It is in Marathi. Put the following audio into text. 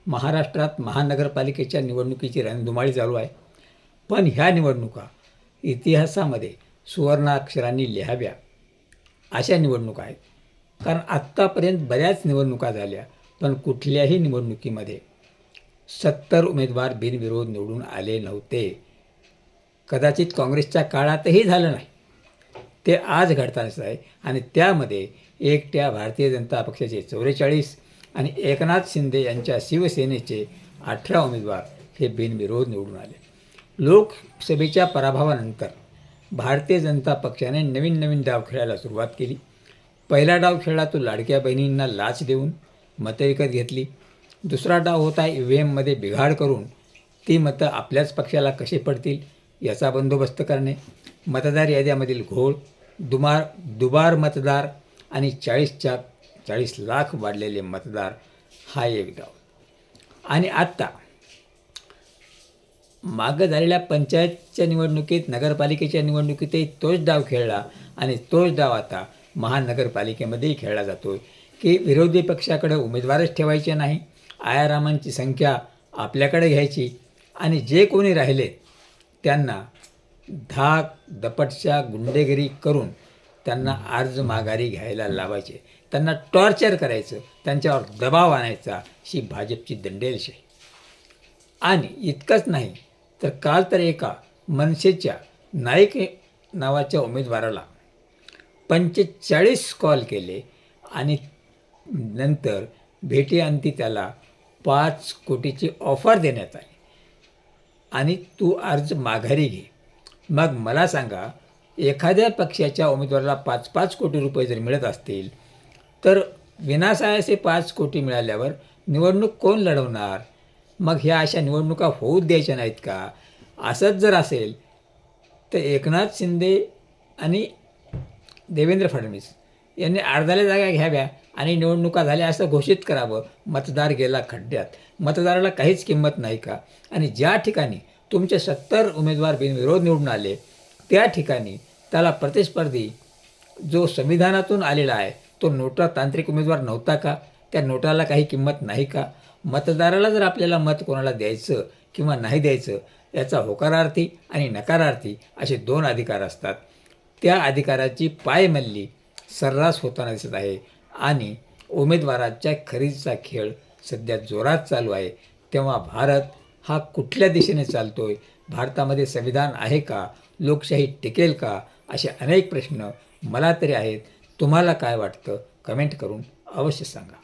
महाराष्ट्रात महानगरपालिकेच्या निवडणुकीची रणधुमाळी चालू आहे. पण ह्या निवडणुका इतिहासामध्ये सुवर्णाक्षरांनी लिहाव्या अशा निवडणुका आहेत. कारण आत्तापर्यंत बऱ्याच निवडणुका झाल्या, पण कुठल्याही निवडणुकीमध्ये 70 उमेदवार बिनविरोध निवडून आले नव्हते. कदाचित काँग्रेसच्या काळातही झालं नाही. ते आज घडतानाच आहे. आणि त्यामध्ये एकट्या भारतीय जनता पक्षाचे 44 आणि एकनाथ शिंदे यांच्या शिवसेनेचे 18 उमेदवार हे बिनविरोध निवडून आले. लोकसभेच्या पराभवानंतर भारतीय जनता पक्षाने नवीन नवीन डाव खेळायला सुरुवात केली. पहिला डाव खेळला तो लाडक्या बहिणींना लाच देऊन मतं विकत घेतली. दुसरा डाव होता EVMमध्ये बिघाड करून ती मतं आपल्याच पक्षाला कसे पडतील याचा बंदोबस्त करणे. मतदार याद्यामधील घोळ, दुबार मतदार आणि 40 लाख वाढलेले मतदार हा एक डाव. आणि आत्ता मागं झालेल्या पंचायतच्या निवडणुकीत, नगरपालिकेच्या निवडणुकीतही तोच डाव खेळला आणि तोच डाव आता महानगरपालिकेमध्येही खेळला जातो की विरोधी पक्षाकडे उमेदवारच ठेवायचे नाही, आयारामांची संख्या आपल्याकडे घ्यायची आणि जे कोणी राहिले त्यांना धाक दपटशा गुंडेगिरी करून त्यांना अर्ज माघारी घ्यायला लावायचे, त्यांना टॉर्चर करायचं, त्यांच्यावर दबाव आणायचा, ही भाजपची दंडेलशाही. आणि इतकंच नाही तर काल तर एका मनसेच्या नाईक नावाच्या उमेदवाराला 45 कॉल केले आणि नंतर भेटीअंती त्याला 5 कोटीची ऑफर देण्यात आली आणि तू अर्ज माघारी घे. मग मला सांगा, एखाद्या पक्षाच्या उमेदवाराला 5-5 कोटी रुपये जर मिळत असतील तर विनासायासे 5 कोटी मिळाल्यावर निवडणूक कोण लढवणार? मग ह्या अशा निवडणुका होऊच द्यायच्या नाहीत का? असंच जर असेल तर एकनाथ शिंदे आणि देवेंद्र फडणवीस यांनी अर्ध्याला जागा घ्याव्या आणि निवडणुका झाल्या असं घोषित करावं. मतदार गेला खड्ड्यात, मतदाराला काहीच किंमत नाही का? आणि ज्या ठिकाणी तुमचे 70 उमेदवार बिनविरोध निवडून आले त्या ठिकाणी त्याला प्रतिस्पर्धी जो संविधानातून आलेला आहे तो नोटा तांत्रिक उमेदवार नव्हता का? त्या नोटाला काही किंमत नाही का? मतदाराला जर आपल्याला मत कोणाला द्यायचं किंवा नाही द्यायचं याचा होकारार्थी आणि नकारार्थी असे 2 अधिकार असतात. त्या अधिकाराची पायमल्ली सर्रास होताना दिसत आहे आणि उमेदवाराच्या खरेदीचा खेळ सध्या जोरात चालू आहे. तेव्हा भारत हा कुठल्या दिशेने चालतो आहे? भारतामध्ये संविधान आहे का? लोकशाही टिकेल का? असे अनेक प्रश्न मला तरी आहेत. तुम्हाला काय वाटतं? कमेंट करून अवश्य सांगा.